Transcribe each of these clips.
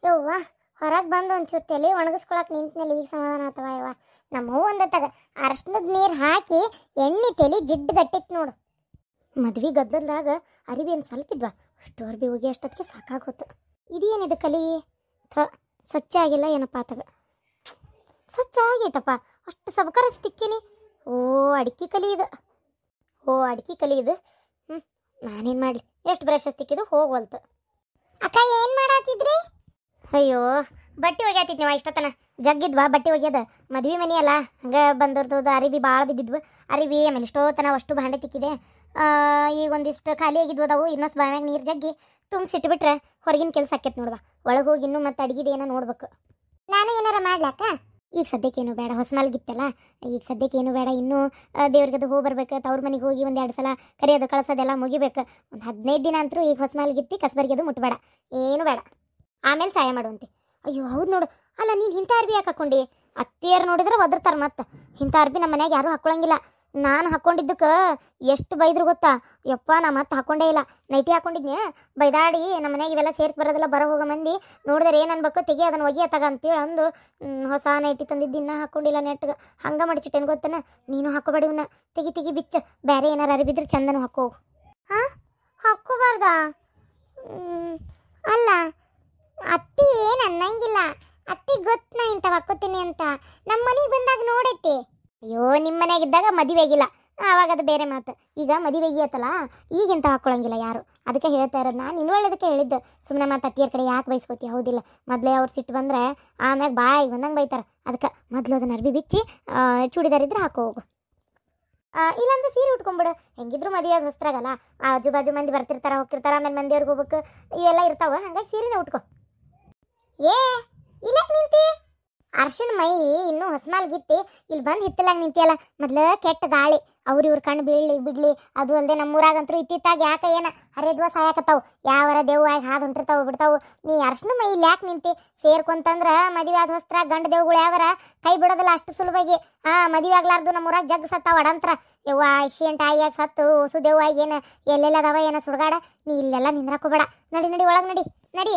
ಯವ್ವ ಹೊರಗೆ ಬಂದು ಒಂಚೂರು ತಲೆ ಒಣಗಿಸ್ಕೊಳಕ್ಕೆ ನಿಂತನಲ್ಲಿ ಈಗ ಸಮಾಧಾನ ಆತವ ಯವ್ವ. ನಮ್ಮ ಹೂ ಒಂದತ್ತಾಗ ಅರಶಿನದ ನೀರು ಹಾಕಿ ಎಣ್ಣೆ ತಲೆ ಜಿಡ್ಡು ಗಟ್ಟಿತ್ತು ನೋಡು. ಮದ್ವೆ ಗದ್ದಲ್ದಾಗ ಅರಿವಿ ಏನು ಸ್ವಲ್ಪ ಇದ್ವಾ, ಅಷ್ಟು ಅರ್ಬಿ ಹೋಗಿ ಅಷ್ಟೊತ್ತಿಗೆ ಸಾಕಾಗೋತು. ಇದೇನಿದು ಕಲಿ ಸ್ವಚ್ಛ ಆಗಿಲ್ಲ ಏನಪ್ಪ ಆತಾಗ. ಸ್ವಚ್ಛ ಆಗೈತಪ್ಪ, ಅಷ್ಟು ಸಬಕರ ತಿಕ್ಕಿನಿ. ಅಡಿಕೆ ಕಲಿ ಇದು, ಅಡಿಕೆ ಕಲಿ ಇದು. ನಾನೇನು ಮಾಡಲಿ, ಎಷ್ಟು ಬ್ರಷ್ ತಿಕ್ಕಿದ್ರು ಹೋಗ್ವಲ್ತು. ಅಕ್ಕ ಏನು ಮಾಡಾತಿದ್ರಿ? ಅಯ್ಯೋ ಬಟ್ಟೆ ಒಗ್ಯಾತಿದ್ ನೀವು ಇಷ್ಟತನ ಜಗ್ಗಿದ್ವಾ ಬಟ್ಟೆ ಒಗ್ಯದ. ಮದ್ವೆ ಮನೆ ಅಲ್ಲ ಹಂಗೆ ಬಂದವ್ರದ್ದು ಅರಿವಿ ಭಾಳ ಬಿದ್ದಿದ್ವು. ಅರಿವಿ ಆಮೇಲೆ ಇಷ್ಟೋತನ ಅಷ್ಟು ಭಾಂಡೆ ತಿಕ್ಕಿದೆ. ಈಗ ಒಂದಿಷ್ಟು ಖಾಲಿ ಆಗಿದ್ವು ಅದಾವು. ಇನ್ನೊಂದು ಬಾವ್ಯಾಗ ನೀರು ಜಗ್ಗಿ ತುಂಬಿಸಿಟ್ಬಿಟ್ರೆ ಹೊರಗಿನ ಕೆಲಸ ಆಕೈತೆ ನೋಡುವ. ಒಳಗೆ ಹೋಗಿ ಇನ್ನೂ ಮತ್ತೆ ಅಡುಗೆದು ಏನೋ ನೋಡ್ಬೇಕು. ನಾನು ಏನಾರ ಮಾಡ್ಲಾಕ? ಈಗ ಸದ್ಯಕ್ಕೇನು ಬೇಡ, ಹೊಸ ಮಲ್ಗಿತ್ತಲ್ಲ, ಈಗ ಸದ್ಯಕ್ಕೇನು ಬೇಡ. ಇನ್ನೂ ದೇವ್ರಿಗದು ಹೋಗಿ ಬರ್ಬೇಕು. ತವ್ರ ಮನೆಗೆ ಹೋಗಿ ಒಂದು 2 ಸಲ ಕರಿಯೋದು ಕಳ್ಸೋದೆಲ್ಲ ಮುಗಿಬೇಕು. ಒಂದು 15 ದಿನ ಅಂತರೂ ಈಗ ಹೊಸ ಮಲ್ಗಿತ್ತಿ ಕಸ್ಬರ್ಗೆದು ಮುಟ್ಬೇಡ, ಏನು ಬೇಡ. ಆಮೇಲೆ ಸಹಾಯ ಮಾಡುವಂತೆ. ಅಯ್ಯೋ ಹೌದು ನೋಡು. ಅಲ್ಲ ನೀನು ಇಂಥ ಅರ್ಬಿ ಯಾಕೆ ಹಾಕ್ಕೊಂಡು? ಅತ್ತಿಯರು ನೋಡಿದ್ರೆ ಒದರ್ತಾರೆ. ಮತ್ತೆ ಇಂಥ ಅರ್ಬಿ ನಮ್ಮ ಮನ್ಯಾಗ ಯಾರೂ ಹಾಕ್ಕೊಳಂಗಿಲ್ಲ. ನಾನು ಹಾಕ್ಕೊಂಡಿದ್ದಕ್ಕೆ ಎಷ್ಟು ಬೈದ್ರು ಗೊತ್ತಾ? ಯಪ್ಪ ನಾ ಮತ್ತೆ ಹಾಕ್ಕೊಂಡೇ ಇಲ್ಲ. ನೈಟಿ ಹಾಕ್ಕೊಂಡಿದ್ನೆ, ಬೈದಾಡಿ ನಮ್ಮ ಮನ್ಯಾಗ ಇವೆಲ್ಲ ಸೇರ್ಕೆ ಬರೋದಿಲ್ಲ, ಬರೋ ಹೋಗೋ ಮಂದಿ ನೋಡಿದ್ರೆ ಏನು ಅನ್ಬೇಕು, ತೆಗಿ ಅದನ್ನು ಒಗಿ ತಗ ಅಂತೇಳಿ ಅಂದು ಹೊಸ ನೈಟಿ ತಂದಿದ್ದು ಇನ್ನೂ ಹಾಕ್ಕೊಂಡಿಲ್ಲ ನೆಟ್ಗೆ. ಹಂಗೆ ಮಾಡಿಸಿಟ್ಟೇನು ಗೊತ್ತನ? ನೀನು ಹಾಕೋಬೇಡಿ ಇವನ್ನ, ತೆಗಿ ಬಿಚ್ಚ. ಬೇರೆ ಏನಾರು ಅರಿಬಿದ್ರೆ ಚಂದನು ಹಾಕೋ. ಹಾಂ ಹಾಕ್ಕೋಬಾರ್ದಾ? ಅಲ್ಲ ಅತ್ತಿ ಏನು ಅನ್ನಂಗಿಲ್ಲ. ಅತ್ತಿ ಗೊತ್ತು ನಾ ಇಂಥವು ಹಾಕ್ಕೋತೀನಿ ಅಂತ. ನಮ್ಮ ಮನೆಗೆ ಬಂದಾಗ ನೋಡೈತಿ. ಅಯ್ಯೋ ನಿಮ್ಮ ಮನೆಯಾಗಿದ್ದಾಗ ಮದುವೆ ಆಗಿಲ್ಲ, ಆವಾಗ ಅದು ಬೇರೆ ಮಾತು. ಈಗ ಮದುವೆ ಆಗಿಯತ್ತಲ್ಲ, ಈಗಿಂತ ಹಾಕ್ಕೊಳಂಗಿಲ್ಲ ಯಾರು. ಅದಕ್ಕೆ ಹೇಳ್ತಾ ಇರೋದು ನಾನು. ಇನ್ನು ಒಳ್ಳೇದಕ್ಕೆ ಹೇಳಿದ್ದು. ಸುಮ್ಮನೆ ಮತ್ತೆ ಅತ್ತಿಯರ ಕಡೆ ಯಾಕೆ ಬೈಸ್ಕೋತಿ? ಹೌದಿಲ್ಲ, ಮೊದಲೇ ಅವ್ರು ಸಿಟ್ಟು ಬಂದರೆ ಆಮ್ಯಾಗ ಬಾಯಿಗೆ ಬಂದಂಗೆ ಬೈತಾರೆ. ಅದಕ್ಕೆ ಮೊದಲು ಅದನ್ನ ಅರ್ಬಿ ಬಿಚ್ಚಿ ಚೂಡಿದಾರಿದ್ರೆ ಹಾಕೋ ಹೋಗು. ಇಲ್ಲಾಂದ್ರೆ ಸೀರೆ ಉಟ್ಕೊಂಬಿಡು. ಹೆಂಗಿದ್ರು ಮದುವೆ ಹೊಸ್ತ್ರಾಗಲ್ಲ, ಆಜು ಬಾಜು ಮಂದಿ ಬರ್ತಿರ್ತಾರೆ ಹೋಗ್ತಿರ್ತಾರೆ, ಆಮೇಲೆ ಮಂದಿಯವ್ರಿಗೆ ಹೋಗ್ಬೇಕು, ಇವೆಲ್ಲ ಇರ್ತಾವೆ. ಹಂಗಾಗಿ ಸೀರೆನೇ ಉಟ್ಕೊ. ಇಲ್ಲ ನಿಂತಿ ಅರ್ಶಿಣ ಮೈ ಇನ್ನೂ ಹೊಸಮಾಲ್ಗಿತ್ತಿ ಇಲ್ಲಿ ಬಂದು ಹಿತ್ತಲಾಗ ನಿಂತಿಯಲ್ಲ. ಮೊದ್ಲು ಕೆಟ್ಟ ಗಾಳಿ, ಇವ್ರ ಕಣ್ಣು ಬಿಡ್ಲಿ. ಅದು ಅಲ್ಲದೆ ನಮ್ಮೂರಾಗಂತೂ ಇತ್ತಿತ್ತಾಗ ಯಾಕೆ ಏನು ಹರಿದ್ವಾ ಸಾಯಾಕತ್ತಾವು. ಯಾವರ ದೇವು ಆಗಿ ಹಾದು ಹೊಂಟಿರ್ತಾವು ಬಿಡ್ತಾವು. ನೀ ಅರ್ಶಿಣ ಮೈ ಇಲ್ಲಿ ಯಾಕೆ ನಿಂತಿ? ಸೇರ್ಕೊಂತಂದ್ರೆ ಮದುವೆ ಆದ ಹೊಸ್ತ್ರ ಗಂಡು ದೇವುಗಳು ಯಾವರ ಕೈ ಬಿಡೋದಿಲ್ಲ ಅಷ್ಟು ಸುಲಭವಾಗಿ. ಮದುವೆ ಆಗ್ಲಾರ್ದು ನಮ್ಮೂರಾಗ ಜಗ್ ಸತ್ತಾವ ಅಡಂತ್ರ. ಯವ್ವ ಆಕ್ಸಿಡೆಂಟ್ ಆಗಿ ಸತ್ತು ಹೊಸು ದೇವು ಆಗಿ ಏನು ಎಲ್ಲೆಲ್ಲದವ ಏನೋ ಸುಡ್ಗಾಡ. ನೀ ಇಲ್ಲೆಲ್ಲ ನಿಂದ್ರಾಕೋಬೇಡ. ನಡಿ ಒಳಗೆ ನಡಿ.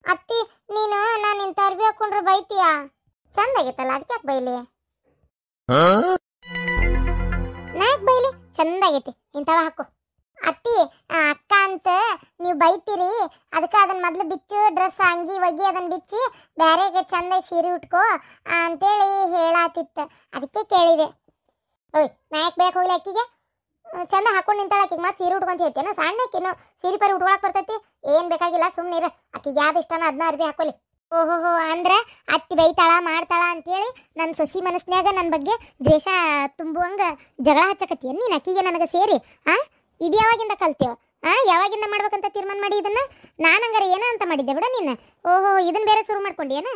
ಅತ್ತಿ ನೀನು ನಾನು ಇಂಥ ಅರ್ಬಿ ಹಾಕೊಂಡ್ರೆ ಬೈತೀಯಾ? ಚಂದ ಆಗೈತಲ್ಲ, ಅದಕ್ಕೆ ಯಾಕೆ ಬೈಲಿ? ನಾಕ್ ಬೈಲಿ, ಚಂದ ಆಗೈತಿ, ಇಂಥವ ಹಾಕು. ಅತ್ತಿ ಅಕ್ಕ ಅಂತ ನೀವು ಬೈತೀರಿ, ಅದಕ್ಕೆ ಅದನ್ನ ಮೊದ್ಲು ಬಿಚ್ಚು, ಡ್ರೆಸ್ ಅಂಗಿ ಒಗಿ ಅದನ್ನ ಬಿಚ್ಚಿ ಬ್ಯಾರೆಗೆ ಚಂದ ಸೀರೆ ಉಟ್ಕೋ ಅಂತೇಳಿ ಹೇಳಾತಿತ್ತ. ಅದಕ್ಕೆ ಕೇಳಿದೆ. ಓಯ್ ನಾ ಯಾಕೆ ಬೇಕು ಹೋಗ್ಲಿ? ಅಕ್ಕಿಗೆ ಚಂದ ಹಾಕೊಂಡು ನಿಂತಾಳ. ಆಕಿಗೆ ಮತ್ತೆ ಸೀರೆ ಉಟ್ಕೊಂತ ಹೇಳ್ತೇನೆ? ಸಣ್ಣಕ್ಕಿನ್ನು ಸೀರೆ ಪರಿ ಉಟ್ಕೊಳಕ್ ಬರ್ತೈತಿ? ಏನು ಬೇಕಾಗಿಲ್ಲ, ಸುಮ್ಮನಿರ. ಆಕಿಗೆ ಯಾವ್ದು ಇಷ್ಟನ ಅದನ್ನ ಅರ್ಬಿ ಹಾಕೋಲಿ. ಓಹೋ ಅಂದ್ರೆ ಅತ್ತಿ ಬೈತಾಳ ಮಾಡ್ತಾಳ ಅಂತೇಳಿ ನನ್ನ ಸೊಸಿ ಮನಸ್ನ್ಯಾಗ ನನ್ನ ಬಗ್ಗೆ ದ್ವೇಷ ತುಂಬುವಂಗ ಜಗಳ ಹಚ್ಚಕತ್ತೀಯ ನೀನು ಅಕ್ಕಿಗೆ ನನಗೆ ಸೇರಿ? ಇದು ಯಾವಾಗಿಂದ ಕಲ್ತೇವ? ಯಾವಾಗಿಂದ ಮಾಡ್ಬೇಕಂತ ತೀರ್ಮಾನ ಮಾಡಿ ಇದನ್ನ? ನಾನು ಹಂಗಾರೆ ಏನ ಅಂತ ಮಾಡಿದ್ದೆ ಬಿಡ ನೀನು. ಓಹೋ ಇದನ್ನ ಬೇರೆ ಶುರು ಮಾಡ್ಕೊಂಡೇನ?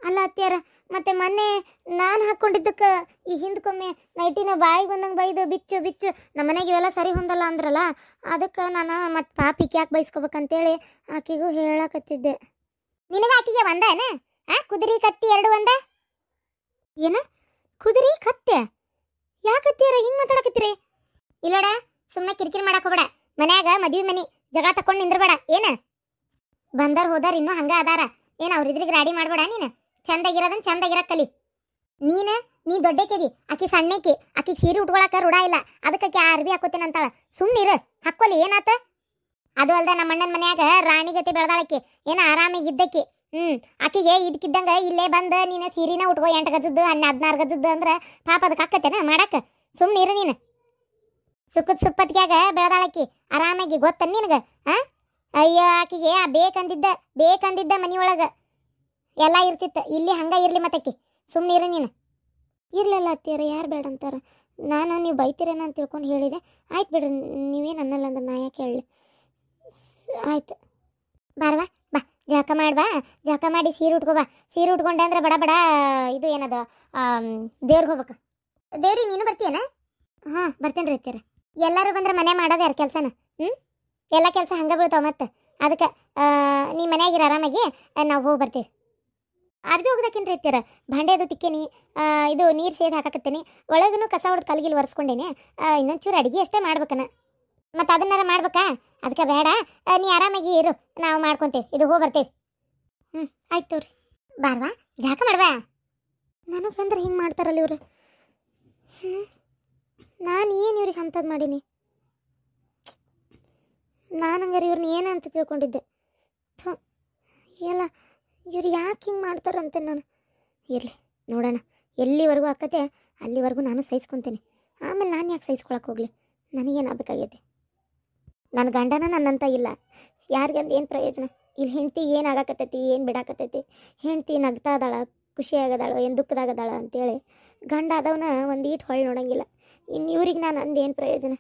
ಅಲ್ಲ ಅತ್ತಿಯಾರ, ಮತ್ತೆ ಮೊನ್ನೆ ನಾನು ಹಾಕ್ಕೊಂಡಿದ್ದಕ್ಕೆ ಈ ಹಿಂದ್ಕೊಮ್ಮೆ ನೈಟಿನ ಬಾಯಿಗೆ ಬಂದಂಗೆ ಬೈದು ಬಿಚ್ಚು ನಮ್ಮ ಮನೆಗೆ ಇವೆಲ್ಲ ಸರಿ ಹೊಂದಲ್ಲ ಅಂದ್ರಲ್ಲ, ಅದಕ್ಕೆ ನಾನು ಮತ್ತೆ ಪಾಪಿಗೆ ಯಾಕೆ ಬೈಸ್ಕೋಬೇಕಂತೇಳಿ ಆಕಿಗೂ ಹೇಳಕತ್ತಿದ್ದೆ. ನಿನಗೆ ಆಕಿಗೆ ಒಂದೇನ? ಕುದುರೆ ಕತ್ತಿ 2 ಒಂದ? ಏನ ಕುದುರೆ ಕತ್ತೆ? ಯಾಕತ್ತಿಯಾರ ಹಿಂಗೆ ಮಾತಾಡಕತ್ತೀರಿ? ಇಲ್ಲೋಡ, ಸುಮ್ಮನೆ ಕಿರಿಕಿರಿ ಮಾಡಾಕೋಬೇಡ. ಮನ್ಯಾಗ ಮದ್ವಿ ಮನಿ ಜಗಳ ತಕೊಂಡು ನಿಂದ್ರಬೇಡ. ಏನ ಬಂದಾರ ಹೋದಾರ ಇನ್ನೂ ಹಂಗ ಅದಾರ. ಏನು ಅವ್ರಿದ್ರಿಗೆ ರಾಡಿ ಮಾಡಬೇಡ. ನೀನು ಚಂದಾಗಿರೋದನ್ನ ಚಂದಾಗಿರಕ್ಕೆ ಕಲಿ. ನೀ ದೊಡ್ಡಕೇದಿ, ಆಕಿ ಸಣ್ಣಕಿ. ಆಕಿಗೆ ಸೀರೆ ಉಟ್ಕೊಳಕ ರೂಢ ಇಲ್ಲ, ಅದಕ್ಕೆ ಆಕಿ ಅರ್ಬಿ ಹಾಕೋತೇನೆ ಅಂತಾಳ. ಸುಮ್ಮನಿರು, ಹಾಕ್ಕೊಲಿ. ಏನಾತ? ಅದು ಅಲ್ದ ನಮ್ಮ ಅಣ್ಣನ ಮನ್ಯಾಗ ರಾಣಿಗತಿ ಬೆಳೆದಾಳಕಿ, ಏನ ಆರಾಮಿಗಿದ್ದಕ್ಕಿ. ಆಕಿಗೆ ಇದಕ್ಕಿದ್ದಂಗೆ ಇಲ್ಲೇ ಬಂದು ನೀನು ಸೀರಿನ ಉಟ್ಕೋ 8 ಗಜದ್ದು 16 ಗಜದ್ದು ಅಂದ್ರೆ ಪಾಪ ಅದಕ್ಕೆ ಹಾಕತ್ತೇನ ಮಾಡಕ್ಕೆ? ಸುಮ್ಮನಿರು ನೀನು. ಸುಕ್ಕದ ಸುಪ್ಪತ್ತಿಗ್ಯಾಗ ಬೆಳೆದಾಳಕಿ ಆರಾಮಾಗಿ, ಗೊತ್ತ ನಿನಗೆ? ಅಯ್ಯೋ ಆಕಿಗೆ ಬೇಕಂದಿದ್ದ ಮನಿಯೊಳಗೆ ಎಲ್ಲ ಇರ್ತಿತ್ತು. ಇಲ್ಲಿ ಹಂಗ ಇರ್ಲಿ ಮತ್ತಕ್ಕಿ. ಸುಮ್ಮನಿರು ನೀನು. ಇರ್ಲಿಲ್ಲ ಅತ್ತಿಯರ, ಯಾರು ಬೇಡ ಅಂತಾರ? ನಾನು ನೀವು ಬೈತೀರೇನ ಅಂತ ತಿಳ್ಕೊಂಡು ಹೇಳಿದೆ. ಆಯ್ತು ಬಿಡ್ರಿ, ನೀವೇನು ಅನ್ನಲ್ಲ ಅಂದ್ರೆ ನಾ ಯಾಕೆ ಹೇಳಲಿ? ಆಯ್ತು ಬಾರ್ವಾ, ಬಾ ಜಳಕ ಮಾಡ್ಬಾ. ಜಳಕ ಮಾಡಿ ಸೀರೆ ಉಟ್ಕೋಬಾ. ಸೀರೆ ಉಟ್ಕೊಂಡೆ ಅಂದ್ರೆ ಬಡ ಇದು ಏನದ ದೇವ್ರಿಗೆ ಹೋಗ್ಬೇಕು. ದೇವ್ರಿಗೆ ನೀನು ಬರ್ತೀಯನ? ಬರ್ತೇನೆ ರೀ ಅತ್ತಿಯರ. ಎಲ್ಲರೂ ಬಂದ್ರೆ ಮನೆ ಮಾಡೋದು ಯಾರು ಕೆಲಸನ? ಎಲ್ಲ ಕೆಲಸ ಹಂಗೆ ಬೀಳ್ತಾವ ಮತ್ತೆ. ಅದಕ್ಕೆ ನೀ ಮನೆಯಾಗಿರ ಆರಾಮಾಗಿ, ನಾವು ಹೋಗಿ ಬರ್ತೀವಿ. ಅರ್ಬಿ ಹೋಗ್ದಕ್ಕಿಂತ ಇರ್ತೀರ. ಭಾಂಡೆ ಅದು ತಿಕ್ಕೇನಿ, ಇದು ನೀರು ಸೇದು ಹಾಕಕತ್ತೇನಿ. ಒಳಗೂ ಕಸ ಹೊಡೆದು ಕಲ್ಗಿಲ್ ಒರೆಸ್ಕೊಂಡೇನೆ. ಇನ್ನೊಂಚೂರು ಅಡುಗೆ ಅಷ್ಟೇ ಮಾಡ್ಬೇಕನ. ಮತ್ತು ಅದನ್ನಾರ ಮಾಡ್ಬೇಕಾ? ಅದಕ್ಕೆ ಬೇಡ, ನೀ ಆರಾಮಾಗಿ ಇರು, ನಾವು ಮಾಡ್ಕೊತೀವಿ. ಇದು ಹೋಗಿ ಬರ್ತೀವಿ. ಹ್ಞೂ ಆಯ್ತು ತೋರಿ ಬಾರ್ವಾ ಜಾಕ ಮಾಡ್ವಾ ನನಗಂದ್ರೆ ಹಿಂಗೆ ಮಾಡ್ತಾರಲ್ಲ ಇವ್ರು. ನಾನು ಏನು ಇವ್ರಿಗೆ ಅಂಥದ್ದು ಮಾಡೀನಿ? ನಾನು ಹಂಗಾರೆ ಇವ್ರನ್ನ ಏನಂತ ತಿಳ್ಕೊಂಡಿದ್ದೆ. ಥೋ ಎಲ್ಲ ಇವ್ರು ಯಾಕೆ ಹಿಂಗೆ ಮಾಡ್ತಾರಂತೆ ನಾನು. ಇರಲಿ ನೋಡೋಣ, ಎಲ್ಲಿವರೆಗೂ ಆಕತೆ ಅಲ್ಲಿವರೆಗೂ ನಾನು ಸಹಿಸ್ಕೊತೀನಿ. ಆಮೇಲೆ ನಾನು ಯಾಕೆ ಸಹಿಸ್ಕೊಳಕ್ಕೆ ಹೋಗಲಿ? ನನಗೇನು ಆಗಬೇಕಾಗೈತೆ? ನನ್ನ ಗಂಡನ ನನ್ನಂತ ಇಲ್ಲ, ಯಾರಿಗಂದು ಏನು ಪ್ರಯೋಜನ? ಇಲ್ಲಿ ಹೆಂಡ್ತಿ ಏನು ಆಗಾಕತ್ತೈತಿ, ಏನು ಬಿಡಾಕತ್ತೈತಿ? ಹೆಂಡ್ತಿ ನಗ್ತಾ ಅದಾಳ, ಖುಷಿ ಆಗದಾಳ, ಏನು ದುಃಖದಾಗದಾಳ ಅಂತೇಳಿ ಗಂಡ ಆದವನ ಒಂದು ಈಟು ಹೊಳ್ಳಿ ನೋಡಂಗಿಲ್ಲ. ಇನ್ನು ಇವ್ರಿಗೆ ನಾನು ಅಂದೇನು ಪ್ರಯೋಜನ?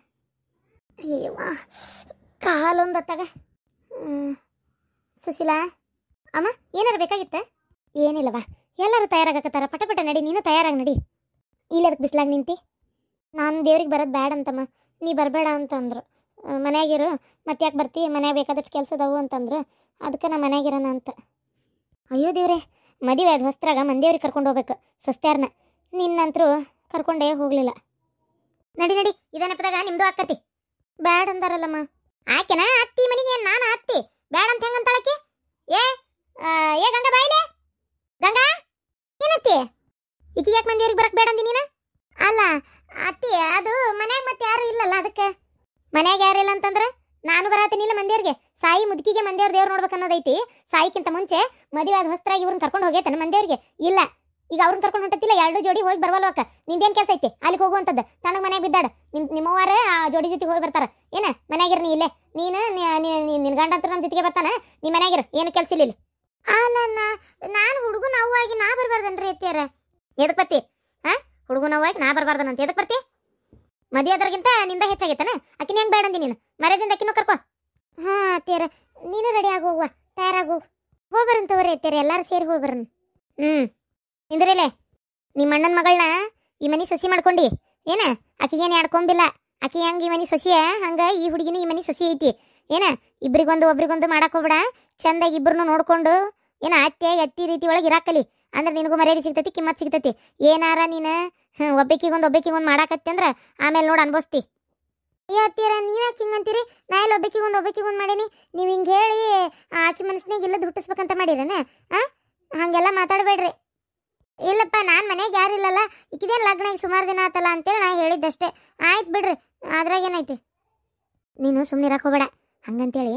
ಅಯ್ಯವ್ವ ಕಾಲೊಂದು ಅತ್ತಾಗ. ಸುಶೀಲಾ ಅಮ್ಮ ಏನಾರು ಬೇಕಾಗಿತ್ತ? ಏನಿಲ್ಲವಾ, ಎಲ್ಲರೂ ತಯಾರಾಗಕತ್ತಾರ, ಪಟ ನಡಿ, ನೀನು ತಯಾರಾಗಿ ನಡಿ. ಇಲ್ಲದಕ್ಕೆ ಬಿಸ್ಲಾಗ ನಿಂತಿ? ನಾನು ದೇವ್ರಿಗೆ ಬರೋದು ಬ್ಯಾಡ ಅಂತಮ್ಮ, ನೀ ಬರಬೇಡ ಅಂತಂದ್ರು. ಮನ್ಯಾಗಿರು, ಮತ್ತೆ ಯಾಕೆ ಬರ್ತಿ, ಮನ್ಯಾಗ ಬೇಕಾದಷ್ಟು ಕೆಲಸ ಅದಾವು ಅಂತಂದ್ರು. ಅದಕ್ಕೆ ನಾ ಮನ್ಯಾಗಿರೋಣ ಅಂತ. ಅಯ್ಯೋ ದೇವ್ರೆ, ಮದುವೆ ಅದು ಹೊಸ್ತ್ರಾಗ ಮಂದಿಯವ್ರಿಗೆ ಕರ್ಕೊಂಡು ಹೋಗ್ಬೇಕು ಸ್ವಸ್ತ್ಯಾರನ್ನ. ನಿನ್ನಂತರೂ ಕರ್ಕೊಂಡೇ ಹೋಗಲಿಲ್ಲ. ನಡಿ ನಡಿ, ಇದ ನೆಪದಾಗ ನಿಮ್ಮದು ಆಕತಿ. ಬ್ಯಾಡ ಅಂದಾರಲ್ಲಮ್ಮ. ಆಕೆನಾ ಅತ್ತಿ ಮನೆಗೆ, ನಾನು ಅತ್ತಿ ಬ್ಯಾಡ ಅಂತ ಹೆಂಗಂತಾಳಕ್ಕೆ? ಏ ಗಂಗಾ ಬಾಯಿಲೆ, ಗಂಗಾ ಏನತ್ತಿ? ಈಕಿಗೆ ಯಾಕೆ ಮಂದಿಯವ್ರಿಗೆ ಬರಕ್ಕೆ ಬೇಡ ಅಂದಿ ನೀನು? ಅಲ್ಲ ಅತ್ತಿ, ಅದು ಮನ್ಯಾಗ ಮತ್ತೆ ಯಾರು ಇಲ್ಲಲ್ಲ, ಅದಕ್ಕೆ. ಮನ್ಯಾಗ ಯಾರು ಇಲ್ಲ ಅಂತಂದ್ರೆ ನಾನು ಬರತ್ತೀನಿಲ್ಲ ಮಂದಿಯವ್ರಿಗೆ. ಸಾಯಿ ಮುದುಕಿಗೆ ಮಂದಿಯವ್ರ ದೇವ್ರು ನೋಡ್ಬೇಕು ಅನ್ನೋದೈತಿ. ಸಾಯಿಕ್ಕಿಂತ ಮುಂಚೆ ಮದುವೆ ಆದ ಹೊಸ್ತ್ರಾಗಿ ಇವ್ರನ್ನ ಕರ್ಕೊಂಡು ಹೋಗೈತನ ಮಂದಿಯವ್ರಿಗೆ? ಇಲ್ಲ, ಈಗ ಅವ್ರನ್ನ ಕರ್ಕೊಂಡು ಹೊಂಟತ್ತಿಲ್ಲ, ಎರಡು ಜೋಡಿ ಹೋಗಿ ಬರ್ವಲ್ವಕ್ಕ. ನಿಂದೇನು ಕೆಲಸ ಐತಿ ಅಲ್ಲಿಗೆ ಹೋಗುವಂಥದ್ದು? ತಣ್ಣಗೆ ಮನ್ಯಾಗ ಬಿದ್ದಾಡ, ನಿಮ್ಮವ್ವಾರ ಆ ಜೋಡಿ ಜೊತೆಗೆ ಹೋಗಿ ಬರ್ತಾರ. ಏನ ಮನ್ಯಾಗಿರ ನೀ ಇಲ್ಲೇ? ನೀನು ನಿನ್ನ ಗಂಡ ಅಂತ ನಮ್ಮ ಜೊತೆಗೆ ಬರ್ತಾನ, ನೀ ಮನ್ಯಾಗಿರ, ಏನು ಕೆಲಸ ಇಲ್ಲ. ಅಲ್ಲ ನಾನು ಹುಡುಗನ ಅವ್ವಾಗಿ ನಾ ಬರ್ಬಾರ್ದನ್ರಿ ಅತ್ತಿಯಾರ? ಎದಕ್ಕೆ ಬರ್ತಿ? ಹುಡುಗನ ಅವ್ವಾಗಿ ನಾ ಬರ್ಬಾರ್ದನಂತ ಎದಕ್ಕೆ ಬರ್ತಿ? ಮದುವೆ ಆದ್ರಗಿಂತ ನಿಂದ ಹೆಚ್ಚಾಗೈತನ? ಅಕ್ಕಿನ ಹೆಂಗೆ ಬೇಡ ಅಂದಿ ನೀನು? ಮರ್ಯಾದಿಂದ ಅಕ್ಕಿನೂ ಕರ್ಕೊ. ಹಾಂ ಅತ್ತಿಯಾರ, ನೀನು ರೆಡಿ ಆಗೋಗುವ, ತಯಾರಾಗು, ಹೋಗ್ಬರಂತವ್ರಿ ಅತ್ತಿಯಾರ, ಎಲ್ಲರೂ ಸೇರಿ ಹೋಗ್ಬರನ್. ಇಂದ್ರಲೆ, ನಿಮ್ಮ ಅಣ್ಣನ ಮಗಳನ್ನ ಈ ಮನೆ ಸೊಸಿ ಮಾಡ್ಕೊಂಡಿ ಏನ? ಆಕಿಗೇನು ಆಡ್ಕೊಂಬಿಲ್ಲ. ಆಕಿ ಹೆಂಗೆ ಈ ಮನೆ ಸೊಸಿಯ ಹಂಗೆ ಈ ಹುಡುಗಿನ ಈ ಮನೆ ಸೊಸಿ ಐತಿ ಏನ? ಇಬ್ರಿಗೊಂದು ಒಬ್ರಿಗೊಂದು ಮಾಡಕ್ ಹೋಗ್ಬೇಡ, ಚಂದಾಗಿ ಇಬ್ಬರನ್ನು ನೋಡ್ಕೊಂಡು ಏನ ಅತ್ತಿ ರೀತಿ ಒಳಗೆ ಇರಾಕಲಿ. ಅಂದ್ರೆ ನಿನಗೂ ಮರ್ಯಾದೆ ಸಿಗ್ತೈತಿ, ಕಿಮ್ಮತ್ ಸಿಗ್ತೈತಿ. ಏನಾರ ನೀನು ಒಬ್ಬಕಿಗೊಂದು ಮಾಡಾಕತ್ತಿ ಅಂದ್ರೆ ಆಮೇಲೆ ನೋಡಿ ಅನ್ಭವಿಸ್ತಿ. ಅಯ್ಯೋ ಅತ್ತೀರ, ನೀವು ಯಾಕೆ ಹಿಂಗೆ ಅಂತೀರಿ? ನಾ ಎಲ್ಲ ಒಬ್ಬಕಿಗೊಂದು ಮಾಡೀನಿ. ನೀವು ಹಿಂಗೆ ಹೇಳಿ ಆಕಿ ಮನಸ್ಸಿನಾಗ ಇಲ್ಲದ ಹುಟ್ಟಿಸ್ಬೇಕಂತ ಮಾಡಿರೇನೆ? ಹಾಗೆಲ್ಲ ಮಾತಾಡಬೇಡ್ರಿ. ಇಲ್ಲಪ್ಪ, ನಾನು ಮನೆಗೆ ಯಾರಿಲ್ಲಲ್ಲ, ಈಕಿದೇನು ಲಗ್ನ ಈಗ ಸುಮಾರು ದಿನ ಆತಲ್ಲ ಅಂತೇಳಿ ನಾ ಹೇಳಿದ್ದಷ್ಟೇ. ಆಯ್ತು ಬಿಡ್ರಿ, ಅದ್ರಾಗೇನೈತಿ? ನೀನು ಸುಮ್ಮನೆ ಇರಕ್ಕೆ ಹೋಗ್ಬೇಡ, ಹಂಗಂತೇಳಿ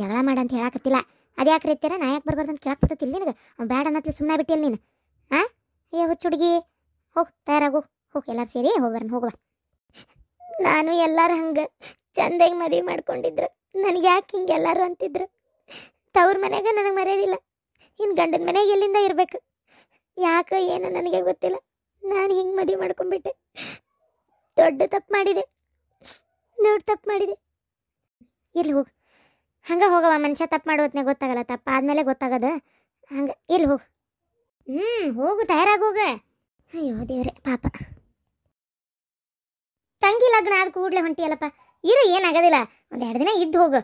ಜಗಳ ಮಾಡಂತ ಹೇಳಾಕತ್ತಿಲ್ಲ. ಅದು ಯಾಕೆ ರೀತಿಯಾರ ನಾ ಯಾಕೆ ಬರ್ಬಾರ್ದಂತ ಕೇಳಕ್ಕೆ ಬರ್ತೈತಿಲ್ಲ ನಿನಗೆ? ಬ್ಯಾಡ ಅನ್ನತ್ಲಿ ಸುಮ್ಮನೆ ಬಿಟ್ಟಿಲ್ಲ ನೀನು. ಹುಚ್ಚು ಹುಡುಗಿ, ಹೋಗಿ ತಯಾರಾಗು, ಹೋಗಿ ಎಲ್ಲರೂ ಸೇರಿ ಹೋಗ್ಬರ್ನ, ಹೋಗುವ. ನಾನು ಎಲ್ಲರೂ ಹಂಗೆ ಚಂದಾಗಿ ಮದುವೆ ಮಾಡ್ಕೊಂಡಿದ್ರು, ನನಗೆ ಯಾಕೆ ಹಿಂಗೆ ಎಲ್ಲರೂ ಅಂತಿದ್ರು? ತವ್ರ ಮನೆಯಾಗ ನನಗೆ ಮರ್ಯಾದಿಲ್ಲ, ಇನ್ನು ಗಂಡನ ಮನೆಗೆ ಎಲ್ಲಿಂದ ಇರಬೇಕು? ಯಾಕೆ ಏನು ನನಗೆ ಗೊತ್ತಿಲ್ಲ. ನಾನು ಹಿಂಗೆ ಮದುವೆ ಮಾಡ್ಕೊಂಡ್ಬಿಟ್ಟೆ, ದೊಡ್ಡ ತಪ್ಪು ಮಾಡಿದೆ, ತಪ್ಪು ಮಾಡಿದೆ. ಇರ್ಲಿ ಹೋಗು, ಹಂಗೆ ಹೋಗವ. ಮನುಷ್ಯ ತಪ್ಪು ಮಾಡೋತ್ನಾಗ ಗೊತ್ತಾಗಲ್ಲ, ತಪ್ಪು ಆದಮೇಲೆ ಗೊತ್ತಾಗದ. ಹಂಗೆ ಇರ್ಲಿ ಹೋಗು. ಹೋಗು, ತಯಾರಾಗೋಗ. ಅಯ್ಯೋ ದೇವ್ರೆ ಪಾಪ, ತಂಗಿ ಲಗ್ನ ಆದ ಕೂಡಲೇ ಹೊಂಟಿಯಲ್ಲಪ್ಪ. ಇರು, ಏನಾಗೋದಿಲ್ಲ, ಒಂದೆರಡು ದಿನ ಇದ್ದು ಹೋಗು.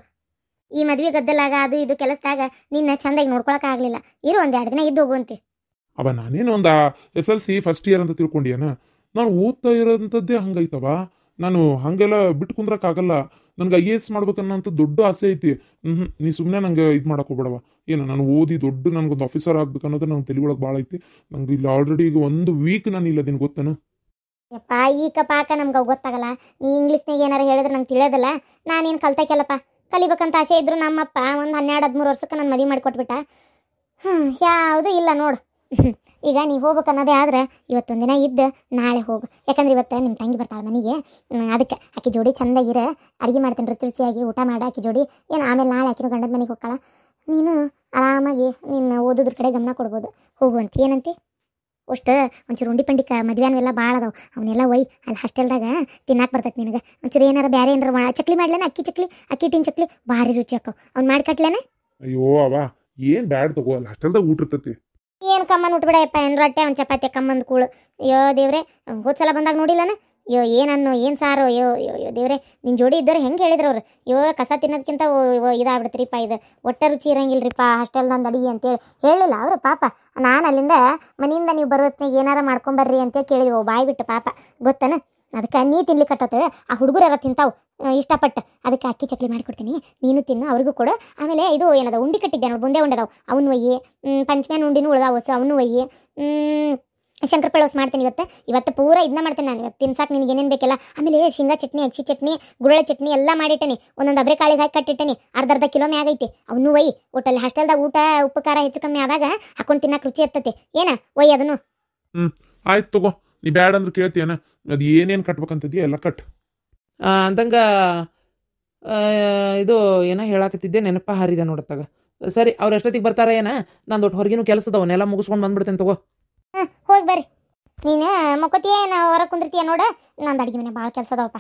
ಈ ಮದುವೆ ಗದ್ದಲಾಗ ಅದು ಇದು ಕೆಲಸದಾಗ ನಿನ್ನ ಚಂದಾಗಿ ನೋಡ್ಕೊಳಕ್ಕಾಗಲಿಲ್ಲ. ಇರು, ಒಂದೆರಡು ದಿನ ಇದ್ದು ಹೋಗುವಂತೆ. ಅವ ನಾನೇನು ಒಂದು SLC ಫಸ್ಟ್ ಇಯರ್ ಅಂತ ತಿಳ್ಕೊಂಡಿಯನ? ನಾನು ಓದ್ತಾ ಇರೋಂಥದ್ದೇ ಹಂಗೈತವ. ನಾನು ಹಾಗೆಲ್ಲ ಬಿಟ್ಟು ಕುಂದ್ರಕ್ಕಾಗಲ್ಲ. ನನಗೆ IAS ಮಾಡ್ಬೇಕನ್ನೋಂಥ ದೊಡ್ಡ ಆಸೆ ಐತಿ. ನೀ ಸುಮ್ಮನೆ ನಂಗೆ ಇದು ಮಾಡಕ್ಕೆ ಹೋಗ್ಬೇಡವ. ಏನು ನಾನು ಓದಿ ದೊಡ್ಡ ನನಗೊಂದು ಆಫೀಸರ್ ಆಗ್ಬೇಕು ಅನ್ನೋದು ನಂಗೆ ತಲೆ ಒಳಗೆ ಭಾಳ ಐತಿ. ನಂಗೆ ಇಲ್ಲಿ ಆಲ್ರೆಡಿ ಈಗ 1 ವೀಕ್ ನಾನು ಇಲ್ಲ, ನಿನ್ಗೆ ಗೊತ್ತೇನ? ಯಪ್ಪ, ಈಕ ಪಾಕ ನಮ್ಗೆ ಗೊತ್ತಾಗಲ್ಲ. ನೀ ಇಂಗ್ಲೀಷ್ನಾಗ ಏನಾರು ಹೇಳಿದ್ರೆ ನಂಗೆ ತಿಳಿಯೋದಲ್ಲ. ನಾನೇನು ಕಲ್ತಕ್ಕೆಲ್ಲಪ್ಪ, ಕಲಿಬೇಕಂತ ಆಸೆ ಇದ್ರು ನಮ್ಮಪ್ಪ ಒಂದು 12-13 ವರ್ಷಕ್ಕೆ ನಾನು ಮದುವೆ ಮಾಡಿಕೊಟ್ಬಿಟ್ಟ. ಯಾವುದೂ ಇಲ್ಲ ನೋಡು. ಈಗ ನೀವು ಹೋಗ್ಬೇಕು ಅನ್ನೋದೇ ಆದ್ರೆ ಇವತ್ತೊಂದು ದಿನ ಇದ್ದು ನಾಳೆ ಹೋಗು. ಯಾಕಂದ್ರೆ ಇವತ್ತು ನಿಮ್ಮ ತಂಗಿ ಬರ್ತಾಳೆ ಮನೆಗೆ, ಅದಕ್ಕೆ ಆಕಿ ಜೋಡಿ ಚಂದಾಗಿರ ಅಡುಗೆ ಮಾಡ್ತೀನಿ, ರುಚಿಯಾಗಿ ಊಟ ಮಾಡಿ ಆಕಿ ಜೋಡಿ. ಏನು ಆಮೇಲೆ ನಾಳೆ ಆಕಿನೂ ಗಂಡನ ಮನೆಗೆ ಹೋಗ್ತಾಳ. ನೀನು ಆರಾಮಾಗಿ ನಿನ್ನ ಓದೋದ್ರ ಕಡೆ ಗಮನ ಕೊಡ್ಬೋದು. ಹೋಗುವಂತ ಏನಂತಿ? ಅಷ್ಟು ಒಂಚೂರು ಉಂಡಿ ಪಂಡಿಕ ಮದುವೆನವೆಲ್ಲ ಭಾಳ ಅದಾವೆ, ಅವನ್ನೆಲ್ಲ ಒಯ್ ಅಲ್ಲಿ ಹಾಸ್ಟೆಲ್ದಾಗ ತಿನ್ನಾಕೆ ಬರ್ತೈತೆ ನಿನಗೆ. ಒಂಚೂರು ಏನಾರ ಬೇರೆ ಏನಾರ ಚಕ್ಲಿ ಮಾಡ್ಲೇನ? ಅಕ್ಕಿ ಹಿಟ್ಟಿನ ಚಕ್ಲಿ ಭಾರಿ ರುಚಿ ಹಾಕವು, ಅವ್ನು ಮಾಡಿ ಕಟ್ಲೇನ? ಅಯ್ಯೋ ಅವ, ಏನು ಬ್ಯಾಡ್ ತಗೋ, ಅಲ್ಲಿ ಹಾಸ್ಟೆಲ್ದಾಗ ಊಟ ಇರ್ತೈತಿ. ಏನು ಕಮ್ಮನ್ ಉಟ್ಬಿಡಪ್ಪ, ಏನು ರೊಟ್ಟೆ ಒಂದು ಚಪಾತಿ ಕಮ್ಮಂದು ಕೂಳು. ಅಯ್ಯೋ ದೇವ್ರೆ, ಹೋದ್ಸಲ ಬಂದಾಗ ನೋಡಿಲ್ಲನ? ಅಯ್ಯೋ ಏನನ್ನು ಏನು ಸಾರು, ಅಯ್ಯೋ ದೇವ್ರೆ, ನಿನ್ನ ಜೋಡಿ ಇದ್ದವ್ರು ಹೆಂಗೆ ಹೇಳಿದ್ರು ಅವ್ರು? ಅಯ್ಯೋ ಕಸ ತಿನ್ನೋದಕ್ಕಿಂತ ಇದಾಗ್ಬಿಡ್ತೀರಿಪ್ಪ, ಇದು ಒಟ್ಟ ರುಚಿ ಇರಂಗಿಲ್ರಿಪ್ಪ ಹಾಸ್ಟೆಲ್ದಂದು ಅಡಿಗೆ ಅಂತೇಳಿ ಹೇಳಿಲ್ಲ ಅವರು ಪಾಪ. ನಾನು ಅಲ್ಲಿಂದ ಮನೆಯಿಂದ ನೀವು ಬರೋತ್ನಾಗ ಏನಾರ ಮಾಡ್ಕೊಂಬರ್ರಿ ಅಂತೇಳಿ ಕೇಳಿದ್ವು, ಬಾಯ್ ಬಿಟ್ಟು ಪಾಪ. ಗೊತ್ತನ? ಅದಕ್ಕೆ ನೀ ತಿನ್ಲಿಕ್ಕಟ್ಟತ್ ಆ ಹುಡುಗರ ತಿಂತಾವ್ ಇಷ್ಟಪಟ್ಟು ಅದಕ್ಕೆ ಅಕ್ಕಿ ಚಕ್ಲಿ ಮಾಡಿಕೊಡ್ತೀನಿ ನೀನು ತಿನ್ನು ಅವ್ರಿಗೂ ಕೊಡು. ಆಮೇಲೆ ಇದು ಏನದ ಉಂಡಿ ಕಟ್ಟಿದ್ದೆ ನೋಡಿ, ಬುಂದೆ ಉಂಡೆದಾವ್ ಅವನು ಒಯ್ಯಿ, ಪಂಚಮ್ಯಾನ ಉಂಡಿನೂ ಉಳ್ದಾವ ಅವನು ಒಯ್ಯಿ, ಶಂಕರಪಳ್ಳೋಸ್ ಮಾಡ್ತೀನಿ ಇವತ್ತು ಪೂರ ಇದನ್ನ ಮಾಡ್ತೇನೆ ನಾನು. ಇವತ್ತು ತಿನ್ಸಾಕ್ ನಿನಗೆ ಏನೇನು ಬೇಕಲ್ಲ. ಆಮೇಲೆ ಶೇಂಗಾ ಚಟ್ನಿ, ಅಕ್ಕಿ ಚಟ್ನಿ, ಗುಳ್ಳೆ ಚಟ್ನಿ ಎಲ್ಲ ಮಾಡಿಟ್ಟೇನಿ. ಒಂದೊಂದು ಅಬ್ರೆ ಕಾಳಿಗೆ ಹಾಕಿ ಕಟ್ಟಿಟ್ಟೇನಿ. ಅರ್ಧ ಕಿಲೋ ಮ್ಯಾಗ ಐತಿ. ಅವನು ಒಯ್ಯಿ. ಒಟ್ಟಲ್ಲಿ ಹಾಸ್ಟೆಲ್ದಾಗ ಊಟ ಉಪ್ಪು ಖಾರ ಹೆಚ್ಚು ಕಮ್ಮಿ ಆದಾಗ ಹಾಕೊಂಡು ತಿನ್ನಕ್ಕೆ ರುಚಿ ಇರ್ತೈತಿ. ಏನ ಒಯ್ಯಿ ಅದನ್ನು. ಆಯ್ತು ತಗೋ, ನೀ ಬ್ಯಾಡ ಅಂದ್ರೆ ಕೇಳ್ತೀಯನ, ಅದು ಏನೇನು ಕಟ್ಬೇಕಂತಿದ್ಯಾ ಎಲ್ಲ ಕಟ್. ಅಂದಂಗ ಇದು ಏನೋ ಹೇಳಾಕತ್ತಿದ್ದೆ, ನೆನಪ ಹಾರಿದೆ ನೋಡತ್ತಾಗ. ಸರಿ, ಅವ್ರು ಎಷ್ಟೊತ್ತಿಗೆ ಬರ್ತಾರ ಏನ? ನಾನು ದೊಡ್ಡ ಹೊರಗಿನೂ ಕೆಲಸದವನ್ನೆಲ್ಲ ಮುಗಿಸ್ಕೊಂಡು ಬಂದ್ಬಿಡ್ತೇನೆ ತಗೋ. ಹೋಗಿ ಬರ್ರಿ. ನೀನು ಮಕ್ಕೋತಿಯೇ ಹೊರಗೆ ಕುಂದಿರ್ತೀಯ ನೋಡ. ನಂದು ಅಡಿಗೆ ಮನೆ ಭಾಳ ಕೆಲಸ ಅದಾವಪ್ಪ.